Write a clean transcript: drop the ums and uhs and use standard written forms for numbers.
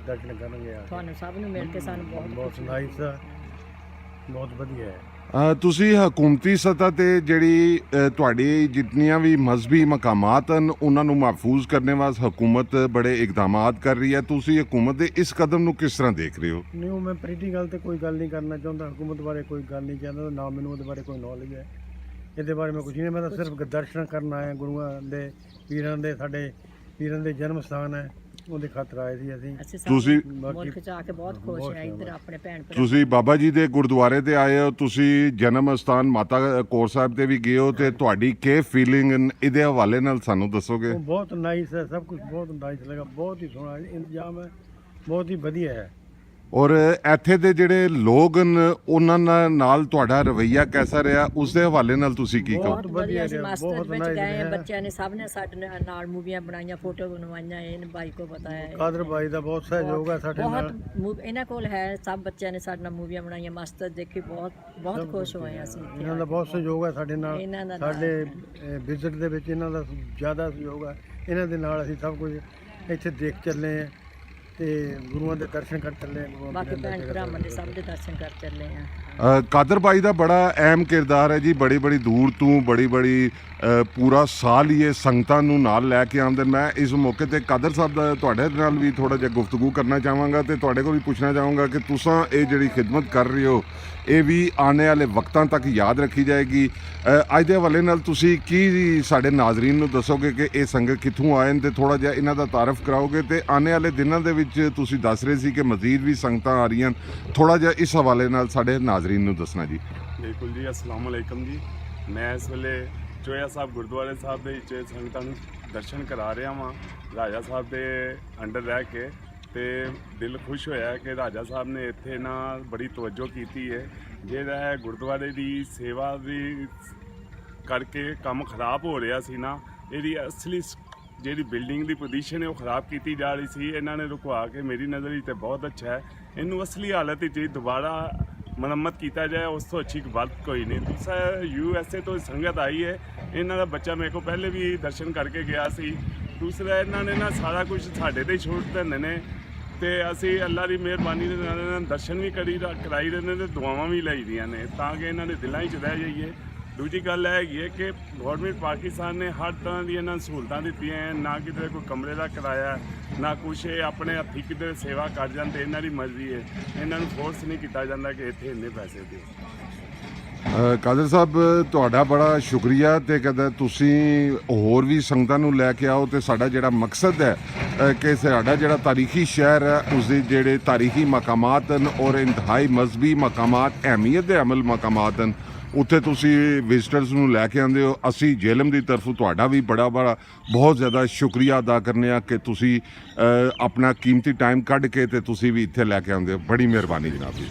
ਦਰਸ਼ਨ ਕਰਨਗੇ। ਤੁਹਾਨੂੰ ਸਭ ਨੂੰ ਮਿਲ ਕੇ ਸਾਨੂੰ ਬਹੁਤ ਨਾਈਸ, ਬਹੁਤ ਵਧੀਆ ਹੈ। ਤੁਸੀਂ ਹਕੂਮਤੀ ਸਤ੍ਹਾ ਤੇ ਜਿਹੜੀ ਤੁਹਾਡੀ ਜਿਤਨੀਆਂ ਵੀ ਮਜ਼ਹਬੀ ਮਕਾਮਾਤ ਹਨ ਉਹਨਾਂ ਨੂੰ ਮਹਿਫੂਜ਼ ਕਰਨ ਵਾਸਤੇ ਹਕੂਮਤ ਬੜੇ ਇਕਦਾਮਾਤ ਕਰ ਰਹੀ ਹੈ। ਤੁਸੀਂ ਹਕੂਮਤ ਦੇ ਇਸ ਕਦਮ ਨੂੰ ਕਿਸ ਤਰ੍ਹਾਂ ਦੇਖ ਰਹੇ ਹੋ? ਨਹੀਂ, ਮੈਂ ਪੋਲੀਟੀਕਲ ਤੇ ਕੋਈ ਗੱਲ ਨਹੀਂ ਕਰਨਾ ਚਾਹੁੰਦਾ। ਹਕੂਮਤ ਬਾਰੇ ਕੋਈ ਗੱਲ ਨਹੀਂ ਚਾਹੁੰਦਾ, ਨਾ ਮੈਨੂੰ ਉਹਦੇ ਬਾਰੇ ਕੋਈ ਨੌਲੇਜ ਹੈ। ਇਹਦੇ ਬਾਰੇ ਮੈਂ ਕੁਝ ਨਹੀਂ, ਮੈਂ ਤਾਂ ਸਿਰਫ ਦਰਸ਼ਨ ਕਰਨ ਆਇਆ। ਗੁਰੂਆਂ ਦੇ ਪੀਰਾਂ ਦੇ, ਸਾਡੇ ਪੀਰਾਂ ਦੇ ਜਨਮ ਸਥਾਨ ਹੈ, ਉਹਦੇ ਖਾਤਰ ਆਏ ਸੀ ਅਸੀਂ। ਤੁਸੀਂ ਮੁਲਕ ਚ ਆ ਕੇ ਬਹੁਤ ਖੁਸ਼ ਹਾਂ। ਇੱਧਰ ਆਪਣੇ ਭੈਣ ਭਰਾ, ਤੁਸੀਂ ਬਾਬਾ ਜੀ ਦੇ ਗੁਰਦੁਆਰੇ ਤੇ ਆਏ ਹੋ, ਤੁਸੀਂ ਜਨਮ ਸਥਾਨ ਮਾਤਾ ਕੌਰ ਸਾਹਿਬ ਤੇ ਵੀ ਗਏ ਹੋ, ਤੇ ਤੁਹਾਡੀ ਕੀ ਫੀਲਿੰਗ ਇਹਦੇ ਹਵਾਲੇ ਨਾਲ ਸਾਨੂੰ ਦੱਸੋਗੇ? ਉਹ ਬਹੁਤ ਨਾਈਸ ਹੈ, ਸਭ ਕੁਝ ਬਹੁਤ ਨਾਈਸ ਲੱਗਾ, ਬਹੁਤ ਹੀ ਸੋਹਣਾ ਇੰਤਜ਼ਾਮ ਹੈ, ਬਹੁਤ ਹੀ ਵਧੀਆ ਹੈ। ਔਰ ਇੱਥੇ ਦੇ ਜਿਹੜੇ ਲੋਕ ਉਹਨਾਂ ਨਾਲ ਤੁਹਾਡਾ ਰਵੱਈਆ ਕੈਸਾ ਰਿਹਾ, ਉਸ ਦੇ ਹਵਾਲੇ ਨਾਲ ਤੁਸੀਂ ਕੀ ਕਹੋ? ਬਹੁਤ ਵਧੀਆ ਸੀ। ਮਾਸਟਰ ਵਿੱਚ ਗਏ, ਬੱਚਿਆਂ ਨੇ ਸਭ ਨੇ ਸਾਡੇ ਨਾਲ ਮੂਵੀਆਂ ਬਣਾਈਆਂ, ਫੋਟੋ ਬਣਵਾਈਆਂ। ਇਹਨ ਬਾਈ ਕੋ ਪਤਾ ਹੈ, ਕਾਦਰ ਬਾਈ ਦਾ ਬਹੁਤ ਸਹਿਯੋਗ ਹੈ ਸਾਡੇ ਨਾਲ। ਇਹਨਾਂ ਕੋਲ ਹੈ, ਸਭ ਬੱਚਿਆਂ ਨੇ ਸਾਡੇ ਨਾਲ ਮੂਵੀਆਂ ਬਣਾਈਆਂ। ਮਾਸਟਰ ਦੇਖੀ, ਬਹੁਤ ਖੁਸ਼ ਹੋਏ ਅਸੀਂ। ਇਹਨਾਂ ਦਾ ਬਹੁਤ ਸਹਿਯੋਗ ਹੈ ਸਾਡੇ ਨਾਲ। ਸਾਡੇ ਵਿਜ਼ਿਟ ਦੇ ਵਿੱਚ ਇਹਨਾਂ ਦਾ ਜ਼ਿਆਦਾ ਸਹਿਯੋਗ ਹੈ। ਇਹਨਾਂ ਦੇ ਨਾਲ ਅਸੀਂ ਸਭ ਕੁਝ ਇੱਥੇ ਦੇਖ ਚੱਲੇ ਹਾਂ ਤੇ ਗੁਰੂਆਂ ਦੇ ਦਰਸ਼ਨ ਕਰ ਚੱਲੇ ਹਾਂ। ਬਾਕੀ ਭੈਣ ਭਰਾਵਾਂ ਦੇ ਸਭ ਦੇ ਦਰਸ਼ਨ ਕਰ ਚੱਲੇ ਆ। ਕਾਦਰ ਬਾਈ ਦਾ ਬੜਾ ਅਹਿਮ ਕਿਰਦਾਰ ਹੈ ਜੀ। ਬੜੀ ਦੂਰ ਤੋਂ ਬੜੀ ਪੂਰਾ ਸਾਲ ਹੀ ਇਹ ਸੰਗਤਾਂ ਨੂੰ ਨਾਲ ਲੈ ਕੇ ਆਉਂਦੇ। ਮੈਂ ਇਸ ਮੌਕੇ ਤੇ ਕਾਦਰ ਸਾਹਿਬ ਦਾ ਤੁਹਾਡੇ ਨਾਲ ਵੀ ਥੋੜਾ ਜਿਹਾ ਗੁਫ਼ਤਗੂ ਕਰਨਾ ਚਾਹਾਂਗਾ ਤੇ ਤੁਹਾਡੇ ਕੋਲ ਵੀ ਪੁੱਛਣਾ ਚਾਹਾਂਗਾ ਕਿ ਤੁਸੀਂ ਇਹ ਜਿਹੜੀ ਖਿਦਮਤ ਕਰ ਰਹੇ ਹੋ ਇਹ ਵੀ ਆਉਣ ਵਾਲੇ ਵਕਤਾਂ ਤੱਕ ਯਾਦ ਰੱਖੀ ਜਾਏਗੀ। ਅੱਜ ਦੇ ਹਵਾਲੇ ਨਾਲ ਤੁਸੀਂ ਕੀ ਸਾਡੇ ਨਾਜ਼ਰੀਨ ਨੂੰ ਦੱਸੋਗੇ ਕਿ ਇਹ ਸੰਗਤ ਕਿੱਥੋਂ ਆਏ ਨੇ ਤੇ ਥੋੜਾ ਜਿਹਾ ਇਹਨਾਂ ਦਾ ਤਾਰਫ ਕਰਾਓਗੇ? ਤੇ ਆਉਣ ਵਾਲੇ ਦਿਨਾਂ ਦੇ ਵਿੱਚ ਤੁਸੀਂ ਦੱਸ ਰਹੇ ਸੀ ਕਿ ਮਜ਼ੀਦ ਵੀ ਸੰਗਤਾਂ ਆ ਰਹੀਆਂ, ਥੋੜਾ ਜਿਹਾ ਇਸ ਹਵਾਲੇ ਨਾਲ ਸਾਡੇ ਨਾਜ਼ਰੀਨ ਨੂੰ ਦੱਸਣਾ ਜੀ। ਬਿਲਕੁਲ ਜੀ, अस्सलाम वालेकुम जी। मैं इस ਵੇਲੇ ਚੋਇਆ ਸਾਹਿਬ ਗੁਰਦੁਆਰੇ ਸਾਹਿਬ ਦੇ ਵਿੱਚ ਸੰਗਤਾਂ ਨੂੰ ਦਰਸ਼ਨ ਕਰਾ ਰਿਹਾ ਵਾਂ ਰਾਜਾ ਸਾਹਿਬ ਦੇ ਅੰਡਰ ਰਹਿ ਕੇ, ਤੇ ਦਿਲ ਖੁਸ਼ ਹੋਇਆ ਕਿ ਰਾਜਾ ਸਾਹਿਬ ਨੇ ਇੱਥੇ ਨਾ ਬੜੀ ਤਵੱਜੋ ਕੀਤੀ ਹੈ। ਜਿਹੜਾ ਹੈ ਗੁਰਦੁਆਰੇ ਦੀ ਸੇਵਾ ਦੀ ਕਰਕੇ ਕੰਮ ਖਰਾਬ ਹੋ ਰਿਹਾ ਸੀ ਨਾ, ਇਹਦੀ ਅਸਲੀ ਜਿਹੜੀ ਬਿਲਡਿੰਗ ਦੀ ਪੋਜੀਸ਼ਨ ਹੈ ਉਹ ਖਰਾਬ ਕੀਤੀ ਜਾ ਰਹੀ ਸੀ। ਇਹਨਾਂ ਨੇ ਰੁਕਵਾ ਕੇ ਮੇਰੀ ਨਜ਼ਰ ਵਿੱਚ ਤਾਂ ਬਹੁਤ ਅੱਛਾ ਹੈ। ਇਹਨੂੰ ਅਸਲੀ ਹਾਲਤ ਵਿੱਚ ਦੁਬਾਰਾ ਮੁਰੰਮਤ ਕੀਤਾ ਜਾਏ, ਉਸ ਤੋਂ ਅੱਛੀ ਬਾਤ ਕੋਈ ਨਹੀਂ। ਦੂਸਰਾ USA ਤੋਂ ਸੰਗਤ ਆਈ ਹੈ, ਇਹਨਾਂ ਦਾ ਬੱਚਾ ਮੇਰੇ ਕੋਲ ਪਹਿਲੇ ਵੀ ਦਰਸ਼ਨ ਕਰਕੇ ਗਿਆ ਸੀ। ਦੂਸਰਾ ਇਹਨਾਂ ਨੇ ਨਾ ਸਾਰਾ ਕੁਝ ਸਾਡੇ 'ਤੇ ਛੋੜ ਦਿੰਦੇ ਨੇ, ਤੇ ਅਸੀਂ ਅੱਲਾ ਦੀ ਮਿਹਰਬਾਨੀ ਦੇ ਨਾਲ ਇਹਨਾਂ ਦਰਸ਼ਨ ਵੀ ਕਰਾਈ ਰਹੇ ਨੇ ਤੇ ਦੁਆਵਾਂ ਵੀ ਲਈ ਦੀਆਂ ਨੇ, ਤਾਂ ਕਿ ਇਹਨਾਂ ਦੇ ਦਿਲਾਂ 'ਚ ਰਹਿ ਜਾਈਏ। ਦੂਜੀ ਗੱਲ ਇਹ ਹੈਗੀ ਹੈ ਕਿ ਗੌਰਮੈਂਟ ਪਾਕਿਸਤਾਨ ਨੇ ਹਰ ਤਰ੍ਹਾਂ ਦੀਆਂ ਇਹਨਾਂ ਸਹੂਲਤਾਂ ਦਿੱਤੀਆਂ ਹੈ। ਨਾ ਕਿਤੇ ਕੋਈ ਕਮਰੇ ਦਾ ਕਿਰਾਇਆ, ਨਾ ਕੁਛ। ਇਹ ਆਪਣੇ ਹੱਥੀਂ ਕਿਤੇ ਸੇਵਾ ਕਰ ਜਾਣ ਤੇ ਇਹਨਾਂ ਦੀ ਮਰਜ਼ੀ ਹੈ। ਇਹਨਾਂ ਨੂੰ ਫੋਰਸ ਨਹੀਂ ਕੀਤਾ ਜਾਂਦਾ ਕਿ ਇੱਥੇ ਇੰਨੇ ਪੈਸੇ ਦਿਓ। ਕਾਦਰ ਸਾਹਿਬ ਤੁਹਾਡਾ ਬੜਾ ਸ਼ੁਕਰੀਆ, ਤੇ ਕਹਿੰਦਾ ਤੁਸੀਂ ਹੋਰ ਵੀ ਸੰਗਤਾਂ ਨੂੰ ਲੈ ਕੇ ਆਓ। ਤੇ ਸਾਡਾ ਜਿਹੜਾ ਮਕਸਦ ਹੈ ਕਿ ਸਾਡਾ ਜਿਹੜਾ ਤਾਰੀਖੀ ਸ਼ਹਿਰ ਹੈ ਉਸਦੇ ਜਿਹੜੇ ਤਾਰੀਖੀ ਮਕਾਮਾਤ ਹਨ ਔਰ ਇੰਤਹਾਈ ਮਜ਼ਹਬੀ ਮਕਾਮਾਤ, ਅਹਿਮੀਅਤ ਦੇ ਅਮਲ ਮਕਾਮਾਤ ਹਨ, ਉੱਥੇ ਤੁਸੀਂ ਵਿਜ਼ਟਰਸ ਨੂੰ ਲੈ ਕੇ ਆਉਂਦੇ ਹੋ। ਅਸੀਂ ਜੇਲਮ ਦੀ ਤਰਫੋਂ ਤੁਹਾਡਾ ਵੀ ਬੜਾ ਬਹੁਤ ਜ਼ਿਆਦਾ ਸ਼ੁਕਰੀਆ ਅਦਾ ਕਰਨੇ ਆ ਕਿ ਤੁਸੀਂ ਆਪਣਾ ਕੀਮਤੀ ਟਾਈਮ ਕੱਢ ਕੇ ਤੇ ਤੁਸੀਂ ਵੀ ਇੱਥੇ ਲੈ ਕੇ ਆਉਂਦੇ ਹੋ। ਬੜੀ ਮਿਹਰਬਾਨੀ ਜਨਾਬ ਜੀ।